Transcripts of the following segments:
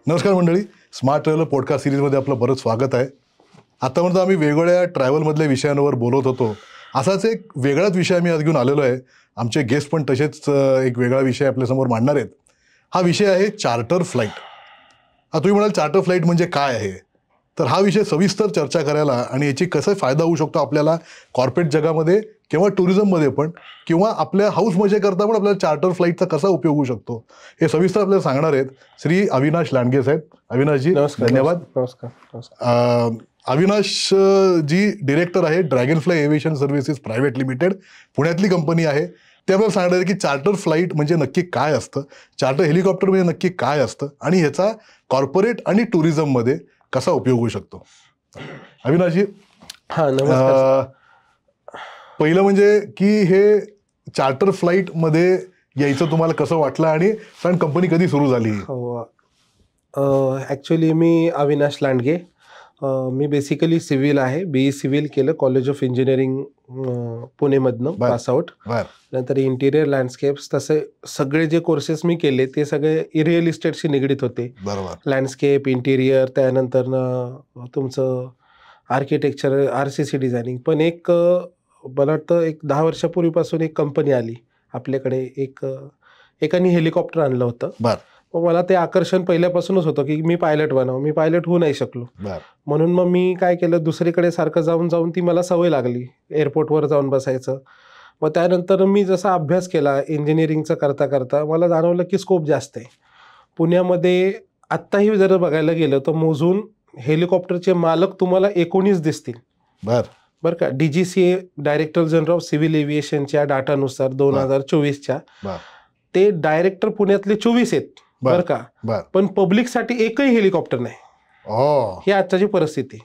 नमस्कार मंडळी, smart traveller podcast सिरीजमध्ये आपलं बरंच स्वागत आहे. आतापर्यंत आम्ही वेगवेगळ्या ट्रॅव्हलमधल्या विषयांवर बोलत होतो. असाच एक वेगळाच विषय आम्ही आज घेऊन आलेलो आहे. आमचे गेस्ट पण तसेच एक वेगळा विषय आपल्यासमोर मांडणार आहेत. हा विषय आहे चार्टर फ्लाईट. तुम्ही म्हणाल चार्टर फ्लाईट म्हणजे काय आहे, तर हा विषय सविस्तर चर्चा करायला आणि याची कसा फायदा होऊ शकतो आपल्याला कॉर्पोरेट जगामध्ये किंवा टुरिझममध्ये पण, किंवा आपल्या हाऊस मजे करता पण आपल्याला चार्टर फ्लाईटचा कसा उपयोग होऊ शकतो, हे सविस्तर आपल्याला सांगणार आहेत श्री अविनाश लांडगे साहेब. अविनाशजी धन्यवाद. नमस्कार. अविनाश जी डिरेक्टर आहे dragon fly aviation services private limited, पुण्यातली कंपनी आहे. ते आपल्याला सांगणार आहे की चार्टर फ्लाईट म्हणजे नक्की काय असतं, चार्टर हेलिकॉप्टर म्हणजे नक्की काय असतं आणि ह्याचा कॉर्पोरेट आणि टुरिझममध्ये कसा उपयोग होऊ शकतो. अविनाशजी, नमस्कार. पहिलं म्हणजे की हे चार्टर फ्लाईटमध्ये यायचं तुम्हाला कसं वाटलं आणि कारण कंपनी कधी सुरू झाली? ॲक्च्युली मी अविनाश लांडगे. मी बेसिकली सिव्हिल आहे. BE सिव्हिल केलं कॉलेज ऑफ इंजिनिअरिंग पुणेमधनं पासआउट. नंतर इंटिरियर लँडस्केप्स, तसे सगळे जे कोर्सेस मी केले ते सगळे रिअल इस्टेटशी निगडीत होते. लँडस्केप, इंटिरियर, त्यानंतर तुमचं आर्किटेक्चर, RCC डिझायनिंग. पण एक मला वाटतं एक 10 वर्षापूर्वीपासून एक कंपनी आली आपल्याकडे. एकाने हेलिकॉप्टर आणलं होतं. मग मला ते आकर्षण पहिल्यापासूनच होतं की मी पायलट बनावं. मी पायलट होऊ नाही शकलो. म्हणून मग मी काय केलं, दुसरीकडे सारखं जाऊन जाऊन ती मला सवय लागली एअरपोर्टवर जाऊन बसायचं. मग त्यानंतर मी जसा अभ्यास केला इंजिनिअरिंगचा करता करता, मला जाणवलं की स्कोप जास्त आहे पुण्यामध्ये. आत्ताही जर बघायला गेलं तर मोजून हेलिकॉप्टरचे मालक तुम्हाला 19 दिसतील. बरं का. DGCA director general of civil एव्हिएशनच्या डाटानुसार 2024च्या ते डायरेक्टर पुण्यातले 24 आहेत. बरं का. पण पब्लिकसाठी एकही हेलिकॉप्टर नाही. ही आजची परिस्थिती.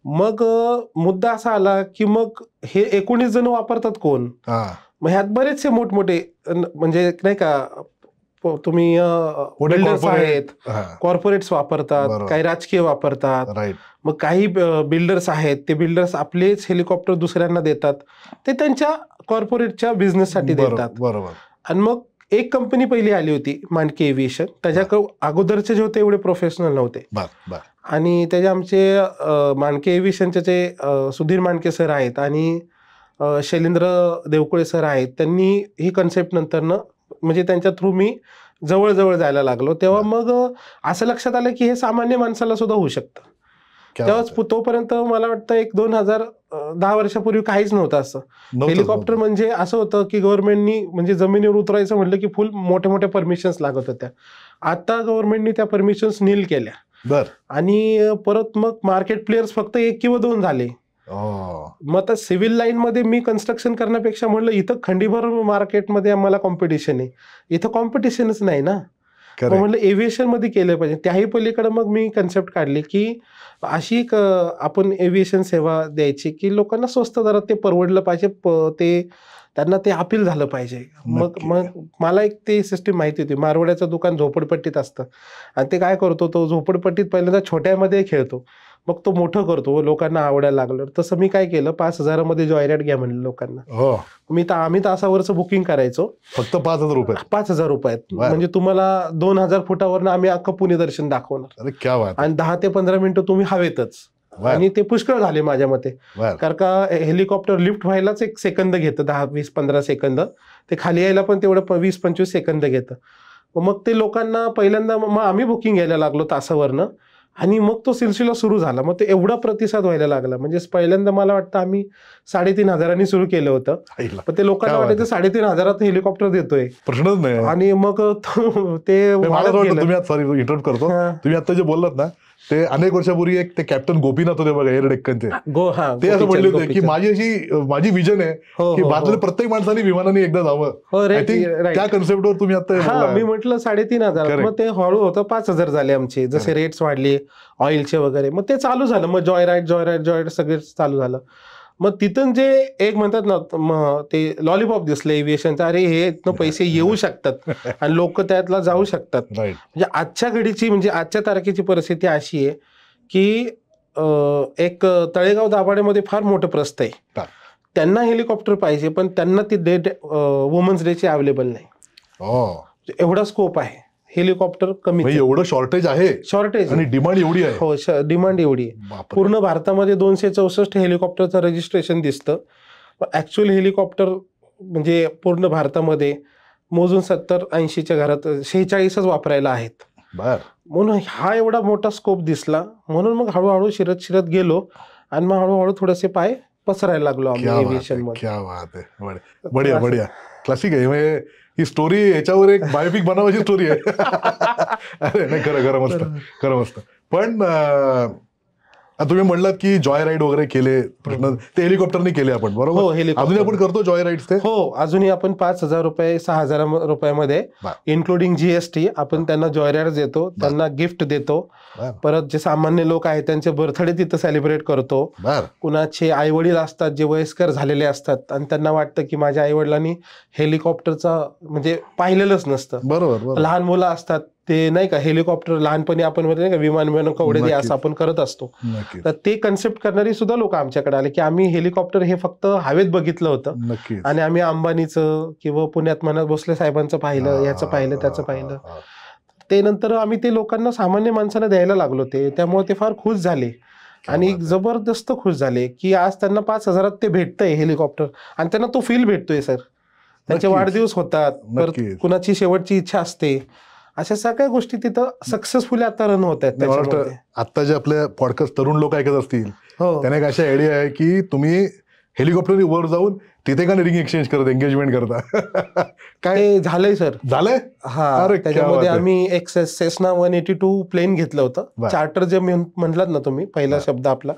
मग मुद्दा असा आला की मग हे 19 जण वापरतात कोण? मग ह्यात बरेचसे मोठमोठे म्हणजे नाही का, तुम्ही बिल्डर्स आहेत, कॉर्पोरेट्स वापरतात, काही राजकीय वापरतात. मग काही बिल्डर्स आहेत, ते बिल्डर्स आपलेच हेलिकॉप्टर दुसऱ्यांना देतात, ते त्यांच्या कॉर्पोरेटच्या बिझनेससाठी देतात. आणि मग एक कंपनी पहिली आली होती मांडके एव्हिएशन. त्याच्या अगोदरचे जे होते एवढे प्रोफेशनल नव्हते. आणि त्याचे आमचे मांडके एव्हिएशनचे जे सुधीर मांडके सर आहेत आणि शैलेंद्र देवकुळे सर आहेत, त्यांनी ही कन्सेप्ट नंतरनं म्हणजे त्यांच्या थ्रू मी जवळ जायला लागलो. तेव्हा मग असं लक्षात आलं की हे सामान्य माणसाला सुद्धा होऊ शकतं. तेव्हाच तोपर्यंत मला वाटतं 10 वर्षापूर्वी काहीच नव्हतं असं. हेलिकॉप्टर म्हणजे असं होतं की गव्हर्नमेंटनी म्हणजे जमिनीवर उतरायचं म्हटलं की फुल मोठ्या मोठ्या परमिशन्स लागत होत्या. आता गव्हर्नमेंटनी त्या परमिशन्स नील केल्या आणि परत मग मार्केट प्लेयर्स फक्त 1 किंवा 2 झाले. मग आता सिव्हिल लाईन मध्ये मी कन्स्ट्रक्शन करण्यापेक्षा म्हटलं इथं खंडीभर मार्केटमध्ये आम्हाला कॉम्पिटिशन आहे, इथं कॉम्पिटिशनच नाही ना. म्हटलं एव्हिएशन मध्ये केलं पाहिजे. त्याही पलीकडे मग मी कन्सेप्ट काढली की अशी एक आपण एव्हिएशन सेवा द्यायची की लोकांना स्वस्त दरात ते परवडलं पाहिजे, ते त्यांना ते अपील झालं पाहिजे. मग मला एक ते सिस्टीम माहिती होती. मारवाड्याचं दुकान झोपडपट्टीत असतं आणि ते काय करतो, तो झोपडपट्टीत पहिल्यांदा छोट्यामध्ये खेळतो, मग तो मोठं करतो, लोकांना आवडायला लागलं. तसं मी काय केलं, 5,000 मध्ये जॉय राईड घ्या म्हणलं लोकांना. आम्ही तासावरचं बुकिंग करायचो. फक्त 5,000 रुपये? 5,000 रुपयात. म्हणजे तुम्हाला 2,000 फुटावरनं आम्ही अख्खं पुणे दर्शन दाखवणार आणि 10 ते 15 मिनिटं तुम्ही हवेतच. आणि ते पुष्कळ झाले माझ्या मते. कारण का हेलिकॉप्टर लिफ्ट व्हायलाच 1 सेकंद घेतं, 10, 20, 15 सेकंद. ते खाली यायला पण तेवढं 20-25 सेकंद घेतं. मग ते लोकांना पहिल्यांदा मग आम्ही बुकिंग घ्यायला लागलो तासावरनं आणि मग तो सिलसिला सुरू झाला. मग ते एवढा प्रतिसाद व्हायला लागला. म्हणजे पहिल्यांदा मला वाटतं आम्ही 3,500 सुरू केलं होतं. पण ते लोकांना वाटायचं 3,500 हेलिकॉप्टर देतोय, प्रश्नच नाही. आणि मग ते सॉरी इंटरप्ट करतो. तुम्ही आता जे बोललात ना, ते अनेक वर्षापूर्वी एक ते कॅप्टन गोपीनाथ होते बघा, एअर डेक्कनचे. ते असं म्हणले होते की माझी विजन आहे की भारतातील प्रत्येक माणसाने विमानाने एकदा जावं. त्या कन्सेप्टवर तुम्ही आता मी म्हटलं 3,500. मग ते हळू होतं 5,000 झाले आमचे, जसे रेट्स वाढले ऑइलचे वगैरे. मग ते चालू झालं. मग जॉय राईड सगळे चालू झालं. मग तिथून जे एक म्हणतात ना, ते लॉलीपॉप दिसलं एव्हिएशनचा, अरे हे पैसे येऊ शकतात आणि लोक त्यातला जाऊ शकतात. म्हणजे आजच्या घडीची म्हणजे आजच्या तारखेची परिस्थिती अशी आहे की एक तळेगाव दाभाडेमध्ये फार मोठं प्रस्थ आहे. त्यांना हेलिकॉप्टर पाहिजे, पण त्यांना ती वुमन्स डेची अवेलेबल नाही. एवढा स्कोप आहे हेलिकॉप्टर कमी. म्हणजे एवढं शॉर्टेज आहे आणि डिमांड एवढी आहे. हो, डिमांड एवढी आहे. पूर्ण भारतामध्ये 264 हेलिकॉप्टरचं रजिस्ट्रेशन दिसतं. ऍक्च्युअल हेलिकॉप्टर म्हणजे पूर्ण भारतामध्ये मोजून 70-80च्या घरात 46च वापरायला आहेत. म्हणून हा एवढा मोठा स्कोप दिसला, म्हणून मग हळूहळू शिरत शिरत गेलो आणि मग हळूहळू थोडेसे पाय पसरायला लागलो आम्ही एव्हिएशन मध्ये. क्या बात आहे, बढिया बढिया, क्लासिक आहे. म्हणजे ही स्टोरी याच्यावर एक बायोपिक बनवायची स्टोरी आहे. अरे नाही, खरं मस्त, खरं मस्त. पण तुम्ही म्हणलात की जॉय राईड वगैरे केले, प्रश्न ते हेलिकॉप्टरने केले आपण, बरोबर? हो, अजूनही आपण करतो जॉय राईड्स ते? हो, अजूनही आपण 5,000 रुपये 6,000 रुपयामध्ये इन्क्लुडिंग जीएसटी आपण त्यांना जॉय राईड देतो, त्यांना गिफ्ट देतो. परत जे सामान्य लोक आहेत त्यांचे बर्थडे तिथं सेलिब्रेट करतो. कुणाचे आई वडील असतात जे वयस्कर झालेले असतात आणि त्यांना वाटतं की माझ्या आई वडिलांनी हेलिकॉप्टरचा म्हणजे पाहिलेलंच नसतं. बरोबर. लहान मुलं असतात ते नाही का, हेलिकॉप्टर लहानपणी आपण नाही का विमान कवडे दे असं आपण करत असतो. तर ते कन्सेप्ट करणारी सुद्धा लोक आमच्याकडे आले की आम्ही हेलिकॉप्टर हे फक्त हवेत बघितलं होतं आणि आम्ही अंबानीचं किंवा पुण्यात म्हणत भोसले साहेबांचं पाहिलं, याचं पाहिलं, त्याचं पाहिलं. ते नंतर आम्ही ते लोकांना, सामान्य माणसाला द्यायला लागलो ते, त्यामुळे ते फार खुश झाले आणि जबरदस्त खुश झाले की आज त्यांना 5,000 ते भेटतंय हेलिकॉप्टर आणि त्यांना तो फील भेटतोय सर. त्यांचे वाढदिवस होतात, परत कुणाची शेवटची इच्छा असते, अशा सगळ्या गोष्टी तिथं सक्सेसफुली आता रन होत आहेत. आता जे आपल्या पॉडकास्ट तरुण लोक ऐकत असतील त्यांना एक अशी आयडिया आहे की तुम्ही हेलिकॉप्टर वर जाऊन तिथे का रिंग एक्सचेंज करत, एंगेजमेंट करता? काय झालंय सर? झालंय. हा, त्याच्यामध्ये आम्ही एक सेस्ना 182 प्लेन घेतलं होतं. चार्टर जे म्हटलात ना तुम्ही, पहिला शब्द आपला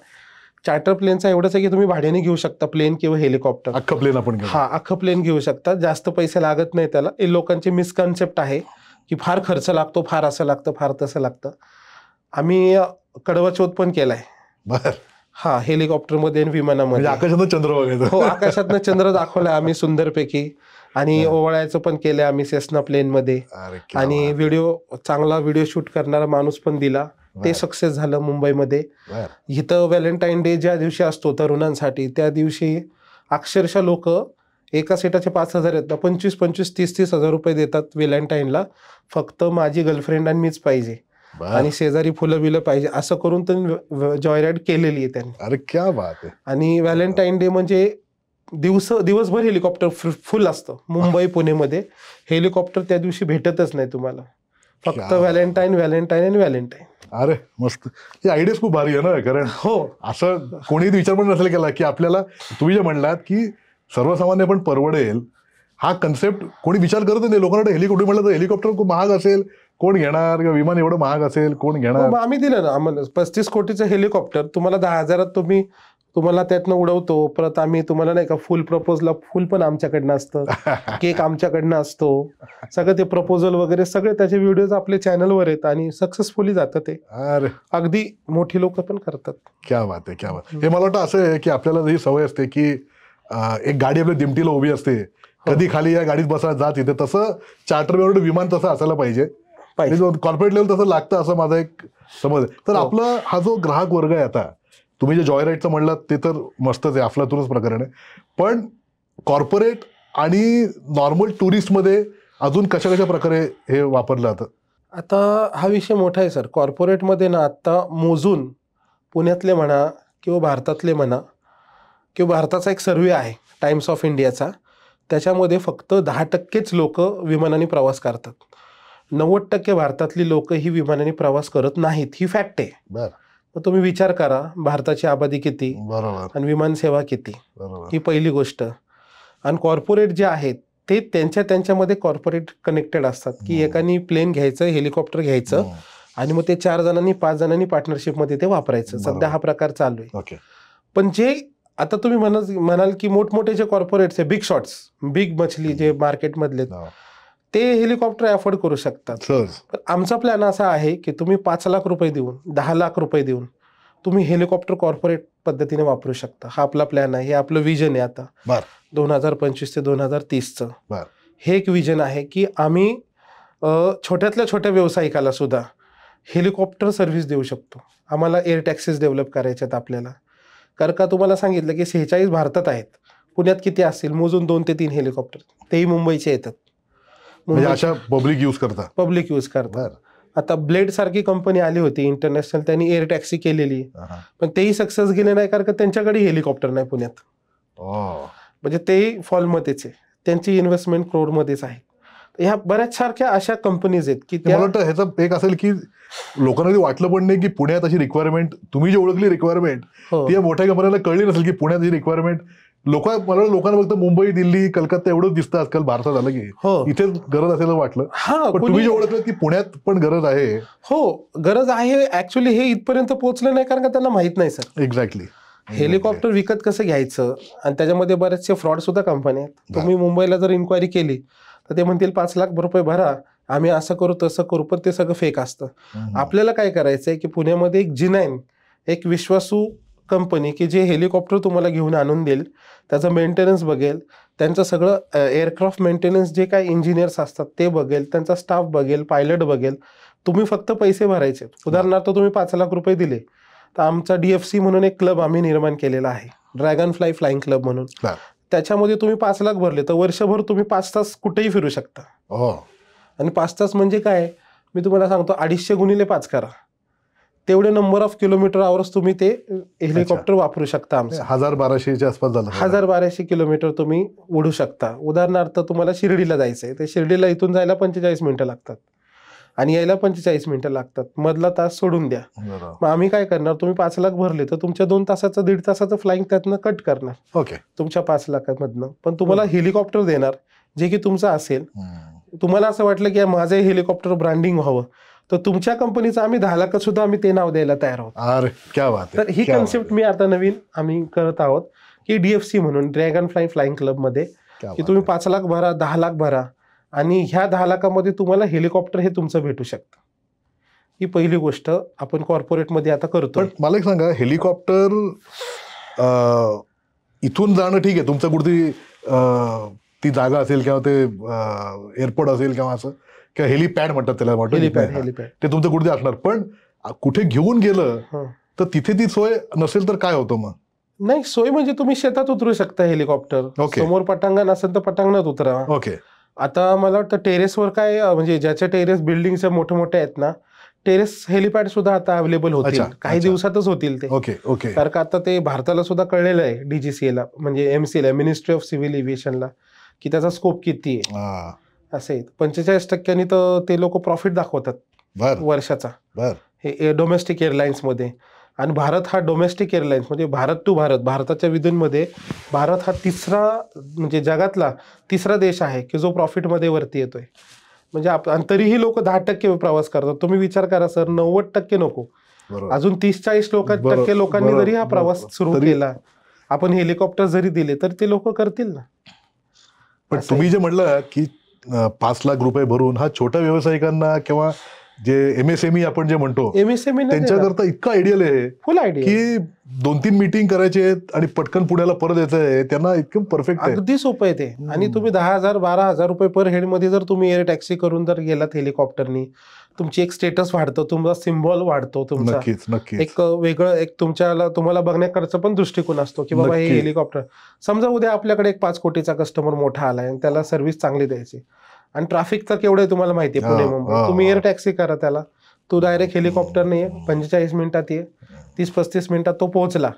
चार्टर प्लेनचा एवढंच आहे की तुम्ही भाड्याने घेऊ शकता प्लेन किंवा हेलिकॉप्टर. अख्खं प्लेन आपण? हा, अख्खं प्लेन घेऊ शकता, जास्त पैसे लागत नाही त्याला. हे लोकांची मिसकन्सेप्ट आहे की फार खर्च लागतो, फार असं लागतं, फार तसं लागतं. आम्ही कडवा चौथ पण केलाय. हा, हेलिकॉप्टरमध्ये आणि विमानामध्ये. आकाशातनं चंद्र बघायचं? हो, आकाशातनं चंद्र दाखवलाय आम्ही सुंदरपैकी. आणि ओवाळायचं पण केलंय आम्ही सेस्ना प्लेन मध्ये. आणि चांगला व्हिडिओ शूट करणारा माणूस पण दिला, ते सक्सेस झालं मुंबईमध्ये. इथं व्हॅलेंटाईन डे ज्या दिवशी असतो तरुणांसाठी, त्या दिवशी अक्षरशः लोक एका सेटाचे 5,000 आहेत ना, 25-25, 30,000 रुपये देतात व्हॅलेंटाईनला. फक्त माझी गर्लफ्रेंड आणि मीच पाहिजे आणि शेजारी फुलं बिलं पाहिजे, असं करून त्यांनी जॉय राईड केलेली आहे त्यांनी. अरे क्या बात आहे. आणि व्हॅलेंटाईन डे म्हणजे दिवसभर हेलिकॉप्टर फुल असतं मुंबई पुणेमध्ये. हेलिकॉप्टर त्या दिवशी भेटतच नाही तुम्हाला, फक्त व्हॅलेंटाईन आणि व्हॅलेंटाईन. अरे मस्त, ही आयडियाच खूप भारी आहे ना. कारण हो, असं कोणीही विचार पण नसेल केला की आपल्याला, तुम्ही जे म्हणलात की सर्वसामान्य पण परवडेल, हा कन्सेप्ट कोणी विचार करत नाही. लोकांना हेलिकॉप्टर म्हणलं तर हेलिकॉप्टर खूप महाग असेल, कोण घेणार? किंवा विमान एवढं महाग असेल, कोण घेणार? आम्ही दिलं ना, आम्हाला 35 कोटीचं हेलिकॉप्टर तुम्हाला 10,000 तुम्हाला त्यातनं उडवतो. परत आम्ही तुम्हाला नाही का फुल प्रपोजला फुल पण आमच्याकडनं असतं, केक आमच्याकडनं असतो, सगळं ते प्रपोजल वगैरे सगळे त्याचे व्हिडिओज आपल्या चॅनलवर आहेत आणि सक्सेसफुली जातं ते. अरे अगदी मोठी लोक पण करतात. क्या बात आहे, क्या बात. हे मला वाटतं असं आहे की आपल्याला ही सवय असते की एक गाडी आपल्या दिमटीला उभी असते, कधी खाली या गाडीत बसा जा तिथे. तसं चार्टरवर विमान तसं असायला पाहिजे, कॉर्पोरेट लेवल तसं लागतं असं माझा एक समज आहे. तर आपला हा जो ग्राहक वर्ग आहे, आता तुम्ही जे जॉय राईडचं म्हणलात ते तर मस्तच आहे, अफलातूनच प्रकरण आहे. पण कॉर्पोरेट आणि नॉर्मल टुरिस्टमध्ये अजून कशा कशा प्रकारे हे वापरलं जातं? आता हा विषय मोठा आहे सर. कॉर्पोरेटमध्ये ना आता मोजून पुण्यातले म्हणा किंवा भारतातले म्हणा, किंवा भारताचा एक सर्वे आहे टाइम्स ऑफ इंडियाचा, त्याच्यामध्ये फक्त 10% लोक विमानाने प्रवास करतात. 90% भारतातली लोक ही विमानाने प्रवास करत नाहीत, ही फॅक्ट आहे. मग तुम्ही विचार करा, भारताची आबादी किती आणि विमानसेवा किती, ही पहिली गोष्ट. आणि कॉर्पोरेट जे आहेत ते त्यांच्यामध्ये कॉर्पोरेट कनेक्टेड असतात की एकाने प्लेन घ्यायचं, हेलिकॉप्टर घ्यायचं आणि मग ते 4 जणांनी 5 जणांनी पार्टनरशिपमध्ये ते वापरायचं. सध्या हा प्रकार चालू आहे. पण जे आता तुम्ही म्हणाल की मोठमोठे जे कॉर्पोरेट्स आहे, बिग शॉट्स, बिग मछली जे मार्केटमधले, ते हेलिकॉप्टर अफोर्ड करू शकतात. आमचा प्लॅन असा आहे की तुम्ही 5 लाख रुपये देऊन, 10 लाख रुपये देऊन तुम्ही हेलिकॉप्टर कॉर्पोरेट पद्धतीने वापरू शकता. हा आपला प्लॅन आहे, हे आपलं विजन आहे आता 2025 ते 2030चं. हे एक विजन आहे की आम्ही छोट्यातल्या छोट्या व्यावसायिकाला सुद्धा हेलिकॉप्टर सर्व्हिस देऊ शकतो. आम्हाला एअर टॅक्सीज डेव्हलप करायच्यात आपल्याला. कारण का तुम्हाला सांगितलं की 46 भारतात आहेत, पुण्यात किती असतील मोजून 2 ते 3 हेलिकॉप्टर, तेही मुंबईचे येतात. म्हणजे अशा पब्लिक यूज करतात. आता ब्लेड सारखी कंपनी आली होती इंटरनॅशनल, त्यांनी एअर टॅक्सी केलेली, पण तेही सक्सेस गेले नाही कारण त्यांच्याकडे हेलिकॉप्टर नाही पुण्यात. म्हणजे तेही फॉलमध्येच आहे, त्यांची इन्व्हेस्टमेंट करोडमध्येच आहे. ह्या बऱ्याच सारख्या अशा कंपनीज आहेत की मला वाटतं ह्याचं एक असेल की लोकांना कधी वाटलं पण नाही की पुण्यात अशी रिक्वायरमेंट, तुम्ही जी ओळखली रिक्वायरमेंट ती या मोठ्या कंपन्यांना कळली नसेल की पुण्यात ही रिक्वायरमेंट. लोकांना फक्त मुंबई, दिल्ली, कलकत्ता एवढंच दिसतं आजकाल भारतात आलं की इथे गरज असेल वाटलं. पण तुम्ही जे ओळखलं की पुण्यात पण गरज आहे. हो, गरज आहे. ऍक्च्युली हे इथपर्यंत पोहोचलं नाही कारण का त्यांना माहित नाही सर. एक्झॅक्टली. हेलिकॉप्टर विकत कसं घ्यायचं, आणि त्याच्यामध्ये बरेचसे फ्रॉड सुद्धा कंपन्या आहेत. तुम्ही मुंबईला जर इन्क्वायरी केली तर ते म्हणतील 5 लाख रुपये भरा, आम्ही असं करू तसं करू, पण ते सगळं फेक असतं. आपल्याला काय करायचंय की पुण्यामध्ये एक G9, एक विश्वासू कंपनी की जे हेलिकॉप्टर तुम्हाला घेऊन आणून देईल, त्याचं मेंटेनन्स बघेल, त्यांचं सगळं एअरक्राफ्ट मेंटेनन्स जे काही इंजिनियर्स असतात ते बघेल, त्यांचा स्टाफ बघेल, पायलट बघेल. तुम्ही फक्त पैसे भरायचे. उदाहरणार्थ तुम्ही 5 लाख रुपये दिले तर आमचा DFC म्हणून एक क्लब आम्ही निर्माण केलेला आहे, ड्रॅगन फ्लाय फ्लाइंग क्लब म्हणून. त्याच्यामध्ये तुम्ही 5 लाख भरले तर वर्षभर तुम्ही 5 तास कुठेही फिरू शकता. आणि 5 तास म्हणजे काय, मी तुम्हाला सांगतो, 250 गुणिले 5 करा, तेवढे नंबर ऑफ किलोमीटर आवर्स तुम्ही ते हेलिकॉप्टर वापरू शकता. आमचं 1200च्या आसपास झालं. 1200 किलोमीटर तुम्ही उडू शकता. उदाहरणार्थ तुम्हाला शिर्डीला जायचंय, तर शिर्डीला इथून जायला 45 मिनिटं लागतात आणि यायला 45 मिनिटं लागतात, मधला तास सोडून द्या. मग आम्ही काय करणार, तुम्ही 5 लाख भरले तर तुमच्या 2 तासाचं 1.5 तासाचं फ्लाइंग त्यातनं कट करणार तुमच्या 5 लाखामधनं, पण तुम्हाला हेलिकॉप्टर देणार जे की तुमचं असेल. तुम्हाला असं वाटलं की माझं हेलिकॉप्टर ब्रँडिंग व्हावं, तर तुमच्या कंपनीचं आम्ही 10 लाख सुद्धा आम्ही ते नाव द्यायला तयार आहोत. तर ही कन्सेप्ट मी आता नवीन आम्ही करत आहोत की DFC म्हणून, ड्रॅगन फ्लाय फ्लाइंग क्लब मध्ये, की तुम्ही 5 लाख भरा, 10 लाख भरा, आणि ह्या 10 लाखामध्ये तुम्हाला हेलिकॉप्टर हे तुमचं भेटू शकतं. ही पहिली गोष्ट आपण कॉर्पोरेटमध्ये आता करतो. पण मला एक सांगा, हेलिकॉप्टर इथून जाणं ठीक आहे, तुमचं कुठेतरी ती जागा असेल किंवा ते एअरपोर्ट असेल किंवा असं, किंवा हेलिपॅड म्हणतात त्याला, हेलिपॅड ते तुमचं कुठे असणार. पण कुठे घेऊन गेलं तर तिथे ती सोय नसेल तर काय होतं मग? नाही, सोय म्हणजे तुम्ही शेतात उतरू शकता हेलिकॉप्टर. समोर पटांगण असेल तर पटांगणात उतरा. आता मला वाटतं टेरेसवर काय, म्हणजे ज्याच्या टेरेस बिल्डिंगच्या मोठे मोठे आहेत ना, टेरेस हेलिपॅड सुद्धा आता अवेलेबल होतील, काही दिवसातच होतील ते. कारण का आता ते भारताला सुद्धा कळलेलं आहे, DGCA म्हणजे MC ला, मिनिस्ट्री ऑफ सिव्हिल एव्हिएशनला, की त्याचा स्कोप किती आहे. असे 45% तर ते लोक प्रॉफिट दाखवतात वर्षाचा, हे डोमेस्टिक एअरलाइन्स मध्ये. आणि भारत हा डोमेस्टिक एअरलाइन्स म्हणजे भारत टू भारत, भारताच्या विधूनमध्ये भारत हा तिसरा, म्हणजे जगातला 3रा देश आहे की जो प्रॉफिटमध्ये वरती येतोय. म्हणजे आणि तरीही लोक 10% प्रवास करतात. तुम्ही विचार करा सर, 90% नको, अजून 30-40 टक्के लोकांनी जरी हा प्रवास सुरू केला, आपण हेलिकॉप्टर जरी दिले तर ते लोक करतील ना. पण तुम्ही जे म्हणलं की 5 लाख रुपये भरून, हा छोट्या व्यावसायिकांना किंवा जे MSME आपण जे म्हणतो त्यांच्याकरता इतका आयडियल आहे, फुल आयडिया, की 2-3 मीटिंग करायचे आहेत आणि पटकन पुण्याला परत यायचं आहे, त्यांना इतकं परफेक्ट आहे. अगदी सोपं आहे ते. आणि तुम्ही 10,000-12,000 रुपये पर हेड मध्ये जर तुम्ही एअर टॅक्सी करून जर गेलात हेलिकॉप्टरनी, तुमची एक स्टेटस वाढतो, तुमचा सिम्बॉल वाढतो, तुमचा एक वेगळं, एक तुम्हाला बघण्याकडचा पण दृष्टिकोन असतो की बाबा हे हेलिकॉप्टर. समजा उद्या आपल्याकडे एक 5 कोटीचा कस्टमर मोठा आलाय आणि त्याला सर्व्हिस चांगली द्यायची, आणि ट्रॅफिक तर केवढं आहे तुम्हाला माहिती आहे पुणे मुंबई, तुम्ही एअर टॅक्सी करा त्याला, तो डायरेक्ट हेलिकॉप्टरने 45 मिनिटात ये, 30-35 मिनिटात तो पोहोचला,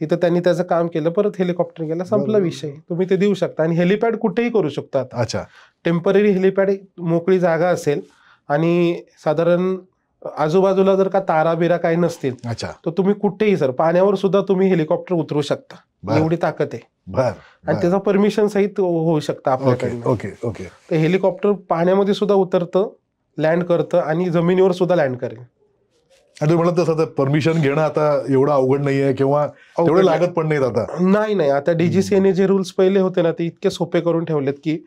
तिथं त्यांनी त्याचं काम केलं, परत हेलिकॉप्टर गेला, संपला विषय. तुम्ही ते देऊ शकता. आणि हेलिपॅड कुठेही करू शकता. टेम्पररी हेलिपॅड, मोकळी जागा असेल आणि साधारण आजूबाजूला जर का तारा बिरा काही नसतील तर तुम्ही कुठेही सर पाण्यावर सुद्धा तुम्ही हेलिकॉप्टर उतरू शकता, एवढी ताकद आहे. आणि त्याचा परमिशन सहित होऊ शकतं आपल्याकडे. तर हेलिकॉप्टर पाण्यामध्ये सुद्धा उतरतं, लँड करतं आणि जमिनीवर सुद्धा लँड करेल. आणि तुम्ही म्हणत तसं परमिशन घेणं आता एवढं अवघड नाहीये किंवा एवढं लागत पण नाहीत आता. नाही, आता DGCA जे रूल्स पहिले होते ना, ते इतके सोपे करून ठेवलेत की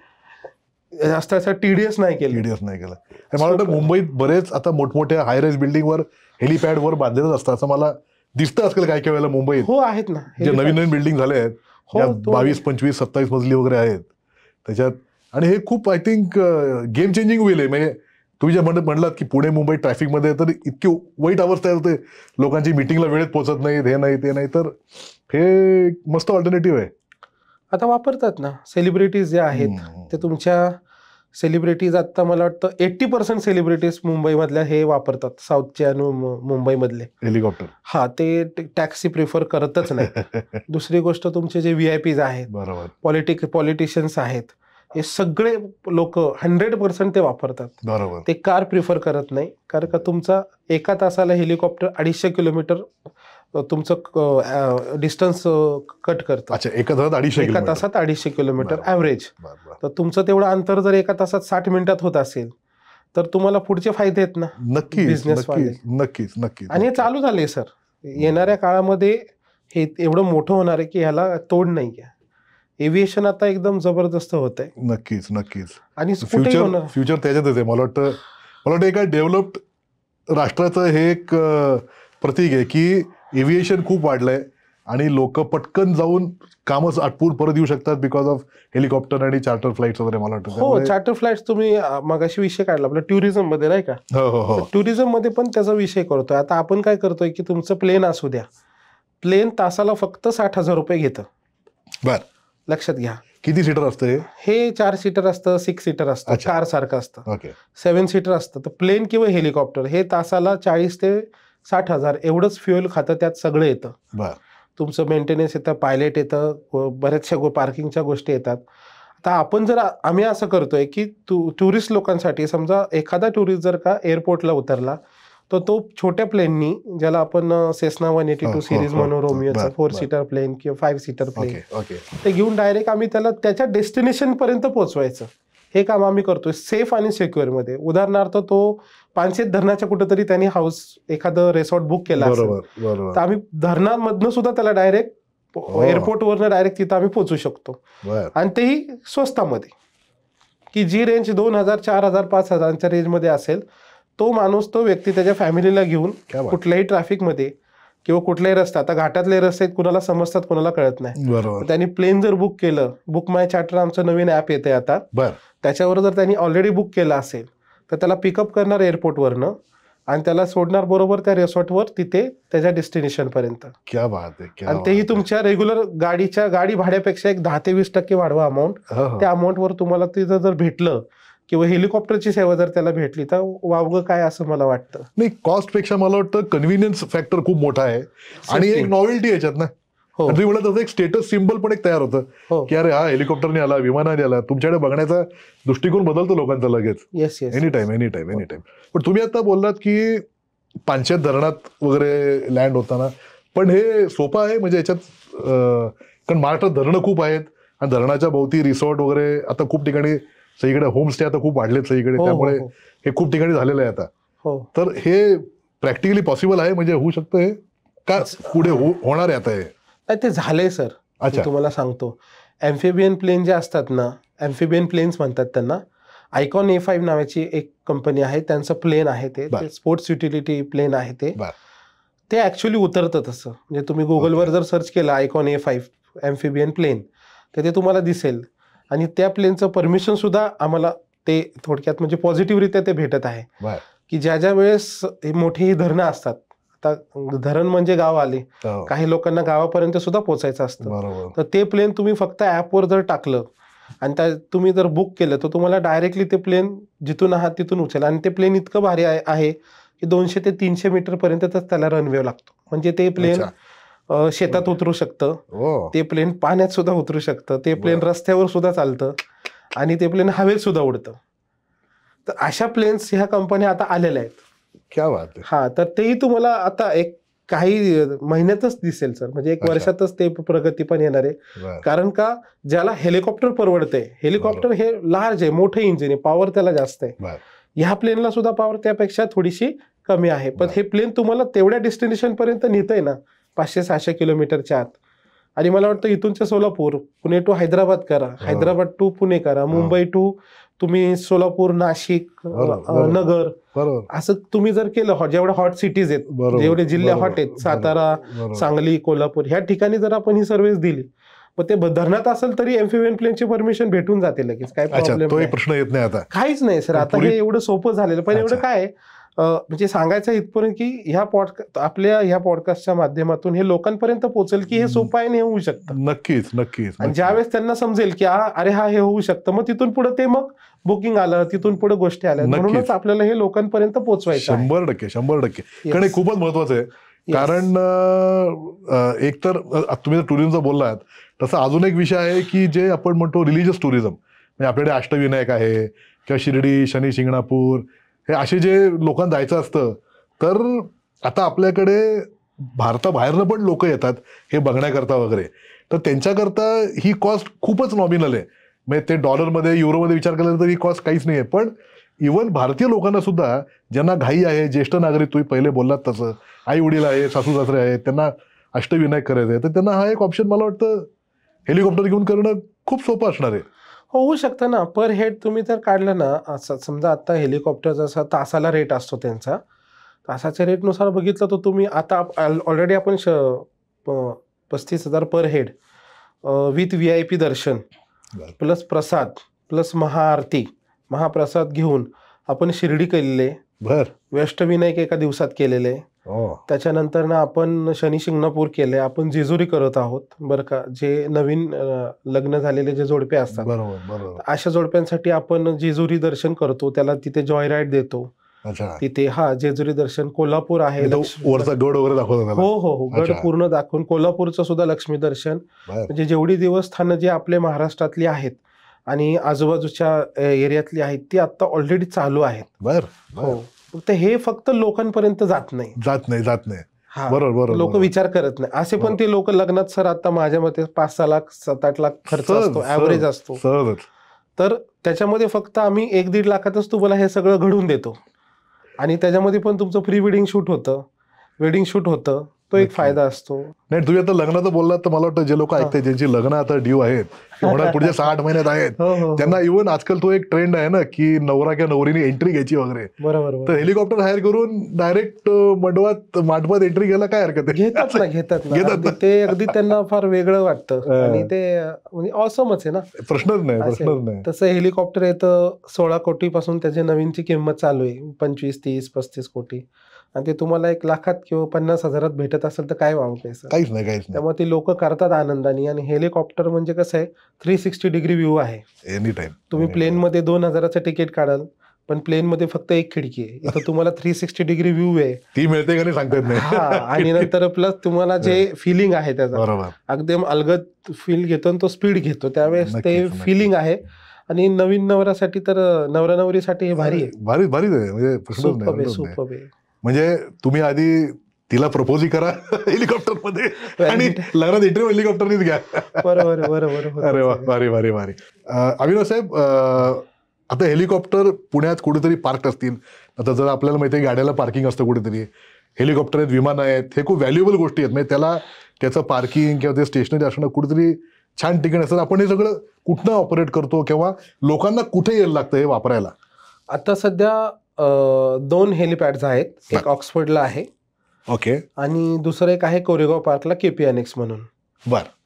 जास्त असं TDS नाही केलं. मला वाटतं मुंबईत बरेच आता मोठमोठ्या हाय राईज बिल्डिंगवर हेलिपॅडवर बांधलेलं असतं, असं मला दिसतं आजकाल काही काही वेळेला मुंबईत. हो, आहेत ना, जे नवीन बिल्डिंग झाले आहेत, 22, 25, 27 मजली वगैरे आहेत त्याच्यात. आणि हे खूप आय थिंक गेम चेंजिंग होईल. म्हणजे तुम्ही जे म्हणलात की पुणे मुंबई ट्रॅफिकमध्ये तर इतकी वाईट अवस्था होते, लोकांची मिटिंगला वेळेत पोहोचत नाहीत, हे नाही ते नाही, तर हे मस्त ऑल्टरनेटिव्ह आहे. आता वापरतात ना सेलिब्रिटीज जे आहेत ते तुमच्या सेलिब्रिटीज आता मला वाटतं 80% सेलिब्रिटीज मुंबईमधल्या हे वापरतात, साऊथचे आणि मुंबईमधले हेलिकॉप्टर. हा, ते टॅक्सी प्रिफर करतच नाही. दुसरी गोष्ट, तुमचे जे VIPs आहेत, बरोबर, पॉलिटिशियन्स आहेत, हे सगळे लोक 100% ते वापरतात. बरोबर. ते कार प्रिफर करत नाही, कारण का तुमचा एका तासाला हेलिकॉप्टर 250 किलोमीटर तुमचं डिस्टन्स कट करतं. अच्छा, एका तासात 250 किलोमीटर ॲव्हरेज. तर तुमचं तेवढं अंतर जर एका तासात 60 मिनिटात होत असेल तर तुम्हाला पुढचे फायदे आहेत ना. नक्कीच, बिझनेस नक्कीच, नक्कीच. आणि हे चालू झाले सर. येणाऱ्या काळामध्ये हे एवढं मोठं होणार आहे की ह्याला तोड नाही आहे. एव्हिएशन आता एकदम जबरदस्त होत आहे. नक्कीच, नक्कीच. आणि फ्युचर त्याच्यातच आहे. मला वाटतं एका डेव्हलप्ड राष्ट्राचं हे एक प्रतीक आहे की एव्हिएशन खूप वाढलंय आणि लोक पटकन जाऊन कामच आटपून परत येऊ शकतात बिकॉज ऑफ हेलिकॉप्टर आणि चार्टर फ्लाईट्स वगैरे. मला वाटतं हो, चार्टर फ्लाईट्स तुम्ही मगाशी विषय काढला आपला टुरिझम मध्ये, नाही का. हो. टुरिझम मध्ये पण त्याचा विषय करतोय. आता आपण काय करतोय की तुमचं प्लेन असू द्या, प्लेन तासाला फक्त 60,000 रुपये घेतं. बर, लक्षात घ्या. किती सीटर असतं हे 4 सीटर असतं, 6 सीटर असतं, कार सारखं असतं, 7 सीटर असतं. तर प्लेन किंवा हेलिकॉप्टर हे तासाला 40 ते 60,000 एवढंच फ्युएल खातं, त्यात सगळं येतं. तुमचं मेंटेनन्स येतं, पायलट येतं, बऱ्याचशा पार्किंगच्या गोष्टी येतात. आता आपण जर आम्ही असं करतोय की टुरिस्ट लोकांसाठी, समजा एखादा टुरिस्ट जर का एअरपोर्टला उतरला तर तो छोट्या प्लेननी, ज्याला आपण सेस्ना 182 सिरीज म्हणून, रोमिओचा 4 सीटर प्लेन किंवा 5 सीटर प्लेन, ते घेऊन डायरेक्ट आम्ही त्याला त्याच्या डेस्टिनेशन पर्यंत पोहोचवायचं. हे काम आम्ही करतोय सेफ आणि सिक्युअर मध्ये. उदाहरणार्थ, तो पानशेत धरणाच्या कुठेतरी त्यांनी हाऊस, एखादं रिसॉर्ट बुक केला असेल, तर आम्ही धरणामधनं सुद्धा त्याला डायरेक्ट एअरपोर्टवरनं डायरेक्ट तिथं आम्ही पोहोचू शकतो. आणि तेही स्वस्तामध्ये, की जी रेंज 2,000, 4,000, 5,000च्या रेंजमध्ये असेल, तो माणूस, तो व्यक्ती त्याच्या फॅमिलीला घेऊन कुठल्याही ट्रॅफिकमध्ये किंवा कुठल्याही रस्ता, आता घाटातले रस्ते आहेत, कुणाला समजतात, कुणाला कळत नाही. त्यांनी प्लेन जर बुक केलं, बुक माय चार्टर आमचं नवीन ॲप येतंय आता, त्याच्यावर जर त्यांनी ऑलरेडी बुक केलं असेल तर त्याला पिकअप करणार एअरपोर्टवरनं आणि त्याला सोडणार बरोबर त्या रिसॉर्टवर, तिथे त्याच्या डेस्टिनेशन पर्यंत. क्या बात आहे. आणि तेही तुमच्या रेग्युलर गाडी भाड्यापेक्षा एक 10 ते 20% वाढवा अमाऊंट. त्या अमाऊंटवर तुम्हाला तिथं जर भेटलं किंवा हेलिकॉप्टरची सेवा जर त्याला भेटली तर वावगं काय, असं मला वाटतं. नाही, कॉस्ट पेक्षा मला वाटतं कन्व्हिनियन्स फॅक्टर खूप मोठा आहे आणि एक नॉवेल्टी याच्यात ना. तुम्ही म्हणत तसं एक स्टेटस सिम्बल पण एक तयार होतं की अरे हा हेलिकॉप्टरने आला, विमानाने आला. तुमच्याकडे बघण्याचा दृष्टिकोन बदलतो लोकांचा लगेच. Any time. पण तुम्ही आता बोललात की पानशेत धरणात वगैरे लँड होताना, पण हे सोपं आहे म्हणजे याच्यात, कारण महाराष्ट्रात धरणं खूप आहेत आणि धरणाच्या भोवती रिसॉर्ट वगैरे आता खूप ठिकाणी, सगळीकडे होमस्टे आता खूप वाढलेत सगळीकडे, त्यामुळे हे खूप ठिकाणी झालेलं आहे आता. तर हे प्रॅक्टिकली पॉसिबल आहे, म्हणजे होऊ शकतं हे का पुढे होणार आहे आता हे? ते झालंय सर. तुम्हाला सांगतो, ॲम्फिबियन प्लेन जे असतात ना, ॲम्फिबियन प्लेन्स म्हणतात त्यांना. आयकॉन A5 नावाची एक कंपनी आहे, त्यांचं प्लेन आहे ते स्पोर्ट्स युटिलिटी प्लेन आहे. ते ॲक्च्युली उतरतं तसं. म्हणजे तुम्ही गुगलवर जर सर्च केलं आयकॉन A5 ॲम्फिबियन प्लेन, तर ते तुम्हाला दिसेल. आणि त्या प्लेनचं परमिशन सुद्धा आम्हाला ते थोडक्यात म्हणजे पॉझिटिव्हरित्या ते भेटत आहे की ज्या वेळेस मोठी धरणं असतात, आता धरण म्हणजे गाव आले, काही लोकांना गावापर्यंत सुद्धा पोहोचायचं असतं, तर ते प्लेन तुम्ही फक्त ॲपवर जर टाकलं आणि तुम्ही जर बुक केलं तर तुम्हाला डायरेक्टली ते प्लेन जिथून आहात तिथून उचल. आणि ते प्लेन इतकं भारी आहे की 200 ते 300 मीटरपर्यंतच त्याला रनवे लागतो. म्हणजे ते प्लेन शेतात उतरू शकतं, ते प्लेन पाण्यात सुद्धा उतरू शकतं, ते प्लेन रस्त्यावर सुद्धा चालतं आणि ते प्लेन हवेत सुद्धा उडतं. तर अशा प्लेन्स ह्या कंपन्या आता आलेल्या आहेत. क्या बात आहे. हा, तर तेही तुम्हाला आता एक काही महिन्यातच दिसेल सर, म्हणजे 1 वर्षातच ते प्रगती पण येणार आहे. कारण का, ज्याला हेलिकॉप्टर परवडतंय, हेलिकॉप्टर हे लार्ज आहे, मोठं इंजिन आहे, पॉवर त्याला जास्त आहे. ह्या प्लेनला सुद्धा पॉवर त्यापेक्षा थोडीशी कमी आहे, पण हे प्लेन तुम्हाला तेवढ्या डेस्टिनेशन पर्यंत नेतंय ना, 500-600 किलोमीटरच्या आत. आणि मला वाटतं इथूनच्या सोलापूर, पुणे टू हैदराबाद करा, हैदराबाद टू पुणे करा, मुंबई टू तुम्ही सोलापूर, नाशिक, नगर, असं तुम्ही जर केलं, जेवढ्या हॉट सिटीज आहेत, जेवढे जिल्हे हॉट आहेत, सातारा, सांगली, कोल्हापूर, ह्या ठिकाणी जर आपण ही सर्व्हिस दिली, मग ते धरणात असेल तरी ॲम्फिबियन प्लेनची परमिशन भेटून जाते लगेच. काय प्रॉब्लेम, प्रश्न येत नाही आता. काहीच नाही सर. आता हे एवढं सोपं झालेलं. पण एवढं काय, म्हणजे सांगायचं इथपर्यंत की आपल्या ह्या पॉडकास्टच्या माध्यमातून हे लोकांपर्यंत पोहोचेल की हे सोपं आहे आणि हे होऊ शकतं. नक्कीच नक्कीच. आणि ज्यावेळेस त्यांना समजेल की अरे हे होऊ शकतं, मग तिथून पुढे ते मग बुकिंग आलं, तिथून पुढे गोष्टी आल्या. म्हणूनच आपल्याला हे लोकांपर्यंत पोहोचवायचं. 100%. कारण हे खूपच महत्वाचं आहे. कारण एक तर तुम्ही टुरिझमचा बोललात तसं अजून एक विषय आहे की जे आपण म्हणतो रिलिजियस टुरिझम. म्हणजे आपल्याकडे अष्टविनायक आहे किंवा शिर्डी, शनी शिंगणापूर, हे असे जे लोकांना जायचं असतं, तर आता आपल्याकडे भारताबाहेरनं पण लोक येतात हे बघण्याकरता वगैरे. तर त्यांच्याकरता ही कॉस्ट खूपच नॉमिनल आहे. म्हणजे ते डॉलरमध्ये युरोमध्ये विचार केला तर ही कॉस्ट काहीच नाही आहे. पण इव्हन भारतीय लोकांना सुद्धा ज्यांना घाई आहे, ज्येष्ठ नागरिक तुम्ही पहिले बोललात तसं, आई वडील आहे, सासू सासरे आहेत, त्यांना अष्टविनायक करायचं आहे, तर त्यांना हा एक ऑप्शन मला वाटतं हेलिकॉप्टर घेऊन करणं खूप सोपं असणार आहे. होऊ शकतं ना. पर हेड तुम्ही जर काढलं ना, असं समजा आता हेलिकॉप्टर जसा तासाला रेट असतो त्यांचा, तासाच्या रेटनुसार बघितलं तर तुम्ही आता ऑलरेडी आपण 35,000 per head with VIP darshan plus prasad plus महाप्रसाद घेऊन आपण शिर्डी केलेले, अष्टविनायक एका दिवसात केलेले, त्याच्यानंतर ना आपण शनी शिंगणापूर केले, आपण जेजुरी करत आहोत बरं का. जे नवीन लग्न झालेले जे जोडपे असतात अशा जोडप्यांसाठी आपण जेजुरी दर्शन करतो, त्याला तिथे जॉय राईड देतो. तिथे जेजुरी दर्शन. कोल्हापूर आहे, वरचा गड वगैरे दाखवतो. हो गड पूर्ण दाखवून. कोल्हापूरचं सुद्धा लक्ष्मी दर्शन. म्हणजे जेवढी देवस्थानं जी आपल्या महाराष्ट्रातली आहेत आणि आजूबाजूच्या एरियातली आहेत ती आता ऑलरेडी चालू आहेत. हो, फक्त हे फक्त लोकांपर्यंत जात नाही. बरोबर. लोक विचार करत नाही. असे पण ते लोक लग्नात सर आता माझ्या मते 5-6 लाख 7-8 लाख खर्च असतो, ऍव्हरेज असतो. तर त्याच्यामध्ये फक्त आम्ही 1-1.5 लाखातच तुम्हाला हे सगळं घडवून देतो. आणि त्याच्यामध्ये पण तुमचं प्री वेडिंग शूट होतं, वेडिंग शूट होतं, तो एक फायदा असतो. नाही, तुम्ही आता लग्नाचं बोललात तर मला वाटतं जे लोक ऐकतात ज्यांची लग्न आता ड्यू आहेत होणार पुढच्या 6-8 महिन्यात आहेत, त्यांना इव्हन आजकाल तो एक ट्रेंड आहे ना की नवरा किंवा नवरीने एंट्री घ्यायची वगैरे. बरोबर. तर हेलिकॉप्टर हायर करून डायरेक्ट मांडवात एंट्री घ्यायला काय हरकत आहे? घेतात ना. ते अगदी त्यांना फार वेगळं वाटतं आणि ते म्हणजे ऑसमच आहे ना. प्रश्नच नाही. तसं हेलिकॉप्टर येतं 16 कोटी पासून त्याची नवीनची किंमत चालू आहे 25, 30, 35 कोटी. आणि ते तुम्हाला 1 लाखात किंवा 50,000 भेटत असेल तर काय पैसा? काहीच नाही. त्यामुळे ते लोक करतात आनंदाने. आणि हेलिकॉप्टर म्हणजे कसं आहे 360 डिग्री व्ह्यू आहे एनी टाइम. तुम्ही प्लेनमध्ये 2,000चं तिकीट काढाल पण प्लेनमध्ये फक्त एक खिडकी आहे, इथं तुम्हाला 360 डिग्री व्ह्यू आहे. ती मिळते का नाही सांगतात नाही. आणि नंतर प्लस तुम्हाला जे फिलिंग आहे त्याचा अगदी अलगद फील घेतो आणि तो स्पीड घेतो, त्यावेळेस ते फिलिंग आहे. आणि नवीन नवऱ्यासाठी तर नवरा नवरीसाठी हे भारी आहे. भारी म्हणजे सुपर आहे. म्हणजे तुम्ही आधी तिला प्रपोज करा हेलिकॉप्टर मध्ये आणि लग्नात एंट्री हेलिकॉप्टरनीच घ्या. बरोबर. अरे वा, भारी. अविनाश साहेब, आता हेलिकॉप्टर पुण्यात कुठेतरी पार्क असतील. आता जर आपल्याला माहिती आहे गाड्याला पार्किंग असतं कुठेतरी, हेलिकॉप्टर आहेत, विमान आहेत, हे खूप व्हॅल्युएबल गोष्टी आहेत. म्हणजे त्याचं पार्किंग किंवा ते स्टेशनरी असणं कुठेतरी छान ठिकाणी असतं. आपण हे सगळं कुठनं ऑपरेट करतो किंवा लोकांना कुठे यायला लागतं हे वापरायला? आता सध्या 2 हेलिपॅड्स आहेत. एक ऑक्सफर्डला आहे, ओके, आणि दुसरं एक आहे कोरेगाव पार्कला KP अनेक्स म्हणून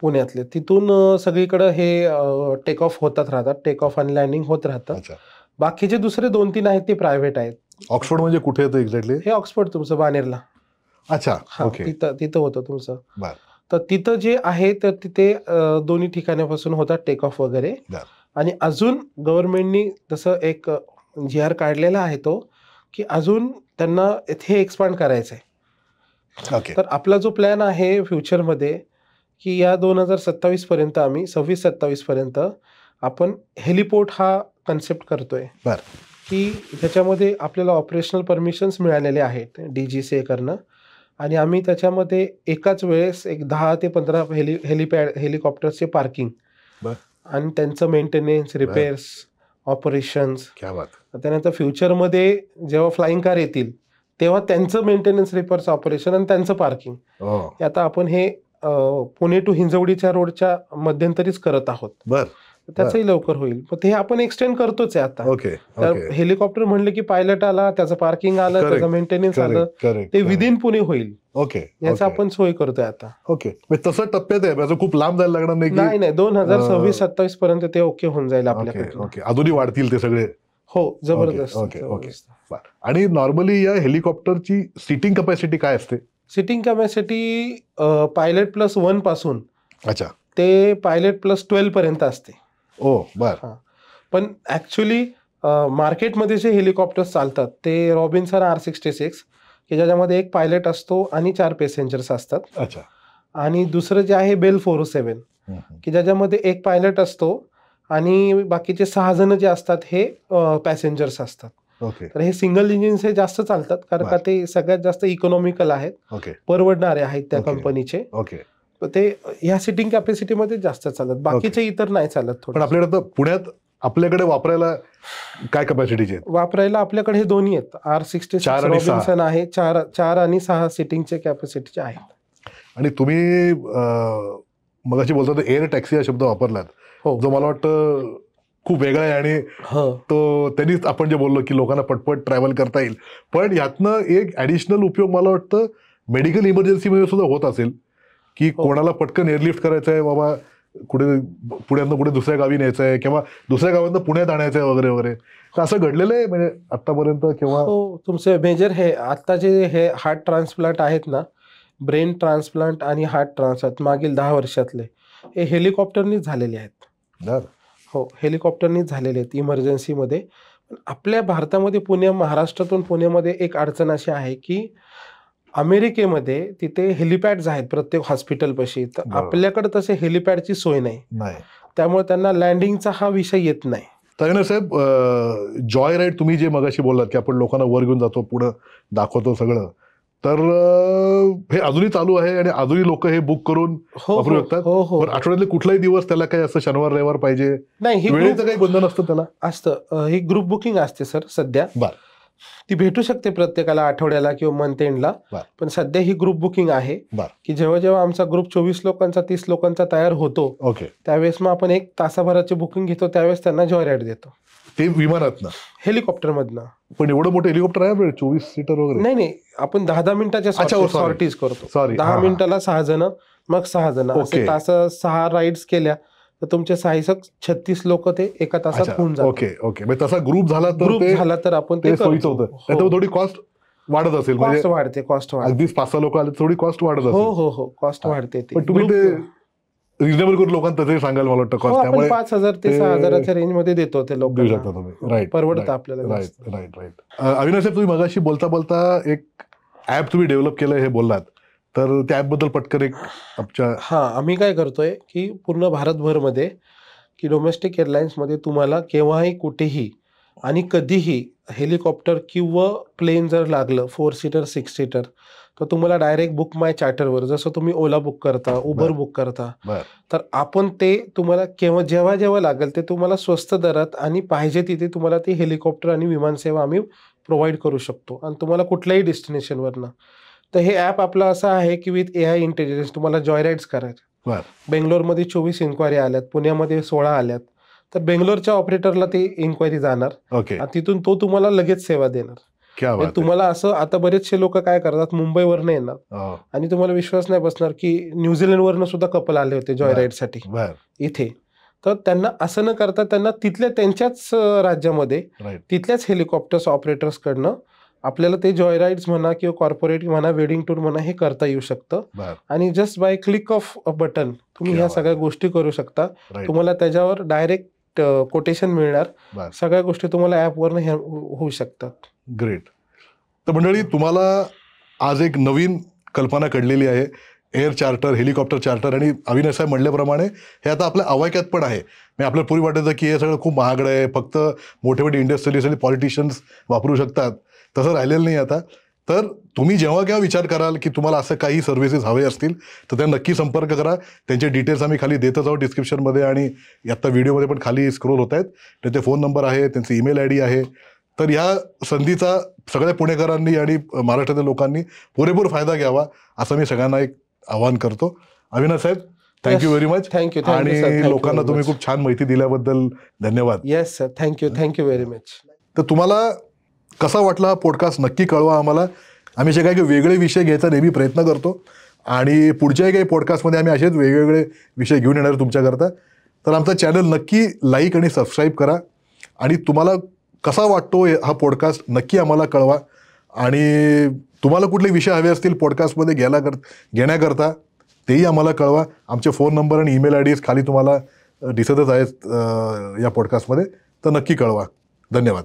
पुण्यातले. तिथून सगळीकडे हे टेक ऑफ राहतात, टेक ऑफ आणि लँडिंग होत राहतं. बाकीचे दुसरे 2-3 आहेत ते प्रायव्हेट आहेत. ऑक्सफर्ड म्हणजे कुठे येतं एक्झॅक्टली? हे ऑक्सफर्ड तुमचं बाणेरला. अच्छा, तिथं होतं तुमचं. तर तिथं जे आहे तर तिथे दोन्ही ठिकाणापासून होतात टेक ऑफ वगैरे. आणि अजून गव्हर्नमेंटनी तसं एक GR काढलेला आहे तो की अजून त्यांना इथे एक्सपांड करायचं आहे. तर आपला जो प्लॅन आहे फ्युचरमध्ये की या 2027 पर्यंत आम्ही 26-27 पर्यंत आपण हेलिपोर्ट हा कन्सेप्ट करतोय की त्याच्यामध्ये आपल्याला ऑपरेशनल परमिशन्स मिळालेले आहेत DGCA करणं. आणि आम्ही त्याच्यामध्ये एकाच वेळेस एक 10 ते 15 हेलिकॉप्टर्सचे पार्किंग आणि त्यांचं मेंटेनन्स, रिपेअर्स, ऑपरेशन्स. त्यानंतर फ्युचरमध्ये जेव्हा फ्लाइंग कार येतील तेव्हा त्यांचं मेंटेनन्स, रिपेअर्स, ऑपरेशन आणि त्यांचं पार्किंग. आता आपण हे पुणे टू हिंजवडीच्या रोडच्या मध्यंतरीच करत आहोत. त्याचंही लवकर होईल. पण ते आपण एक्सटेंड करतोच आहे आता. तर हेलिकॉप्टर म्हणले की पायलट आला, त्याचं पार्किंग आलं, त्याचं मेंटेनन्स आलं, ते विदिन पुणे होईल. याचा आपण सोय करतोय आता. तसं टप्प्यात आहे, खूप लांब जायला लागणार नाही. 2026-27 पर्यंत ते ओके होऊन जाईल आपल्याकडे. अजूनही वाढतील ते सगळे. हो, जबरदस्त. Okay okay. आणि नॉर्मली या हेलिकॉप्टरची सीटिंग कपॅसिटी काय असते? सिटिंग कॅपॅसिटी पायलट +1 पासून अच्छा ते पायलट +12 पर्यंत असते. ओ बर. पण ऍक्च्युली मार्केटमध्ये जे हेलिकॉप्टर्स चालतात ते रॉबिन्सन R66 की ज्याच्यामध्ये एक पायलट असतो आणि 4 पॅसेंजर्स असतात. अच्छा. आणि दुसरं जे आहे बेल 407 की ज्याच्यामध्ये एक पायलट असतो आणि बाकीचे 6 जण जे असतात हे पॅसेंजर्स असतात. ओके. तर हे सिंगल इंजिन्स हे जास्त चालतात कारण का ते सगळ्यात जास्त इकॉनॉमिकल आहेत, ओके, परवडणारे आहेत त्या कंपनीचे. ओके. ते ह्या सिटिंग कॅपॅसिटीमध्ये जास्त चालत, बाकीचे इतर नाही चालत. पण आपल्याकडे पुण्यात आपल्याकडे वापरायला काय कपॅसिटीचे वापरायला आपल्याकडे हे दोन्ही आहेत. R66 रॉबिन्सन आहे, 4 आणि 6 सिटिंगचे कॅपॅसिटीचे आहेत. आणि तुम्ही मगाशी बोलता तर एअर टॅक्सी हा शब्द वापरलात, जो मला वाटतं खूप वेगळा आहे आणि तो त्यांनीच आपण जे बोललो की लोकांना पटपट ट्रॅव्हल करता येईल. पण यातनं एक ॲडिशनल उपयोग मला वाटतं मेडिकल इमर्जन्सीमध्ये सुद्धा होत असेल की कोणाला पटकन एअरलिफ्ट करायचं आहे, बाबा कुठे पुण्यातनं कुठे दुसऱ्या गावी न्यायचं आहे किंवा दुसऱ्या गावातनं पुण्यात आणायचं आहे वगैरे वगैरे, तर असं घडलेलं आहे म्हणजे आतापर्यंत किंवा? हो, तुमचे मेजर हे आता जे हे हार्ट ट्रान्सप्लांट आहेत ना, ब्रेन ट्रान्सप्लांट आणि हार्ट ट्रान्सप्लांट मागील 10 वर्षातले हे हेलिकॉप्टरनीच झालेले आहेत. हो, हेलिकॉप्टरनीच झालेले आहेत इमर्जन्सीमध्ये. आपल्या भारतामध्ये महाराष्ट्रातून पुण्यामध्ये एक अडचण अशी आहे की अमेरिकेमध्ये तिथे हेलिपॅड्स आहेत प्रत्येक हॉस्पिटलपाशी, तर आपल्याकडे तसे हेलिपॅडची सोय नाही, त्यामुळे त्यांना लँडिंगचा हा विषय येत नाही. तर साहेब, जॉय राईड तुम्ही जे मगाशी बोललात की आपण लोकांना वर घेऊन जातो, पुढं दाखवतो सगळं, तर हे अजूनही चालू आहे आणि अजूनही लोक हे बुक करून वापरू शकतात? आठवड्यातले कुठलाही दिवस, त्याला काही असं शनिवार रविवार पाहिजे नाही, वेळेचं काही बंधन असतं त्याला? असतं. ही ग्रुप बुकिंग असते सर सध्या, ती भेटू शकते प्रत्येकाला आठवड्याला किंवा मंथ एंडला. पण सध्या ही ग्रुप बुकिंग आहे की जेव्हा जेव्हा आमचा ग्रुप 24 लोकांचा 30 लोकांचा तयार होतो, त्यावेळेस मग आपण 1 तासाभराची बुकिंग घेतो, त्यावेळेस त्यांना जॉय राईड देतो. ते विमानातनं, हेलिकॉप्टर मधनं? पण एवढं मोठं हेलिकॉप्टर आहे 24 सीटर वगैरे? नाही, आपण 10-10 मिनिटाच्या सॉर्टीज करतो. 10 मिनिटाला 6 जण, मग 6 जण, असे तास 6 राईड्स केल्या तर तुमचे 36 लोक ते एका तासात होऊन जातात. Okay okay. म्हणजे तसा ग्रुप झाला तर आपण ते सोयीचं होतं. त्याच्यावर थोडी कॉस्ट वाढत असेल, कॉस्ट वाढते. अगदीच 5-6 लोक आले थोडी कॉस्ट वाढत असेल. हो, कॉस्ट वाढते. पण तुम्ही ते रिजनेबल करून लोकांना तसंही सांगाल मला वाटतं कॉस्ट. त्यामुळे 5,000 ते 6,000च्या रेंज मध्ये देतो ते लोक, देऊ शकता तुम्ही. राईट, परवडतं आपल्याला. राईट. अविनाश साहेब, तुम्ही मगाशी बोलता बोलता एक ऍप तुम्ही डेव्हलप केलं हे बोललात, तर त्या ऍपबद्दल पटकन एक आमच्या. आम्ही काय करतोय की पूर्ण भारतभरमध्ये की डोमेस्टिक एअरलाइन्समध्ये तुम्हाला केव्हाही कुठेही आणि कधीही हेलिकॉप्टर किंवा प्लेन जर लागलं 4 सीटर 6 सीटर, तर तुम्हाला डायरेक्ट बुक माय चार्टरवर, जसं तुम्ही ओला बुक करता, उबर बुक करता, तर आपण ते तुम्हाला जेव्हा जेव्हा लागेल ते तुम्हाला स्वस्त दरात आणि पाहिजे तिथे तुम्हाला ती हेलिकॉप्टर आणि विमानसेवा आम्ही प्रोव्हाइड करू शकतो आणि तुम्हाला कुठल्याही डेस्टिनेशनवरनं. तर हे ॲप आपलं असं आहे की विथ AI इंटेलिजन्स तुम्हाला जॉय राईड्स करायचे. बेंगलोरमध्ये 24 इन्क्वायरी आल्यात, पुण्यामध्ये 16 आल्यात, तर बेंगलोरच्या ऑपरेटरला ती इन्क्वायरी जाणार, तिथून तो तुम्हाला लगेच सेवा देणार. तुम्हाला असं, आता बरेचसे लोक काय करतात, मुंबईवरनं येणार आणि तुम्हाला विश्वास नाही बसणार की न्यूझीलंडवरनं सुद्धा कपल आले होते जॉय राईडसाठी इथे. तर त्यांना असं न करता त्यांना त्यांच्याच राज्यामध्ये तिथल्याच हेलिकॉप्टर्स ऑपरेटर्सकडनं आपल्याला ते जॉय राईड्स म्हणा किंवा कॉर्पोरेट म्हणा, वेडिंग टूर म्हणा, हे करता येऊ शकतं. आणि just by click of a button तुम्ही ह्या सगळ्या गोष्टी करू शकता. तुम्हाला त्याच्यावर डायरेक्ट कोटेशन मिळणार, सगळ्या गोष्टी तुम्हाला ॲपवरनं होऊ शकतात. ग्रेट. तर मंडळी, तुम्हाला आज एक नवीन कल्पना कळलेली आहे, एअर चार्टर, हेलिकॉप्टर चार्टर. आणि अविनाश साहेब म्हणल्याप्रमाणे हे आता आपल्या अवाक्यात पण आहे. मी आपल्याला पूर्वी वाटायचं की हे सगळं खूप महागडं आहे, फक्त मोठे मोठे इंडस्ट्रियलिस्ट आणि पॉलिटिशियन्स वापरू शकतात, तसं राहिलेलं नाही आता. तर तुम्ही जेव्हा केव्हा विचार कराल की तुम्हाला असं काही सर्व्हिसेस हवे असतील तर त्या नक्की संपर्क करा. त्यांचे डिटेल्स आम्ही खाली देतच आहोत डिस्क्रिप्शनमध्ये आणि आत्ता व्हिडिओमध्ये पण खाली स्क्रोल होत आहेत. त्यांचे फोन नंबर आहे, त्यांचे ईमेल ID आहे. तर ह्या संधीचा सगळ्या पुणेकरांनी आणि महाराष्ट्रातील लोकांनी पुरेपूर फायदा घ्यावा असं मी सगळ्यांना एक आवाहन करतो. अविनाश साहेब, थँक्यू व्हेरी मच. थँक्यू. आणि लोकांना तुम्ही खूप छान माहिती दिल्याबद्दल धन्यवाद. Yes sir, thank you very much. तर तुम्हाला कसा वाटला हा पॉडकास्ट नक्की कळवा आम्हाला. आम्ही जे काही वेगळे विषय घ्यायचा नेहमी प्रयत्न करतो आणि पुढच्याही काही पॉडकास्टमध्ये आम्ही असेच वेगवेगळे विषय घेऊन येणार तुमच्याकरता. तर आमचा चॅनल नक्की लाईक आणि सबस्क्राईब करा. आणि तुम्हाला कसा वाटतो हा पॉडकास्ट नक्की आम्हाला कळवा. आणि तुम्हाला कुठले विषय हवे असतील पॉडकास्टमध्ये घेण्याकरता तेही आम्हाला कळवा. आमचे फोन नंबर आणि ईमेल आय डीज खाली तुम्हाला दिसतच आहेत या पॉडकास्टमध्ये, तर नक्की कळवा. धन्यवाद.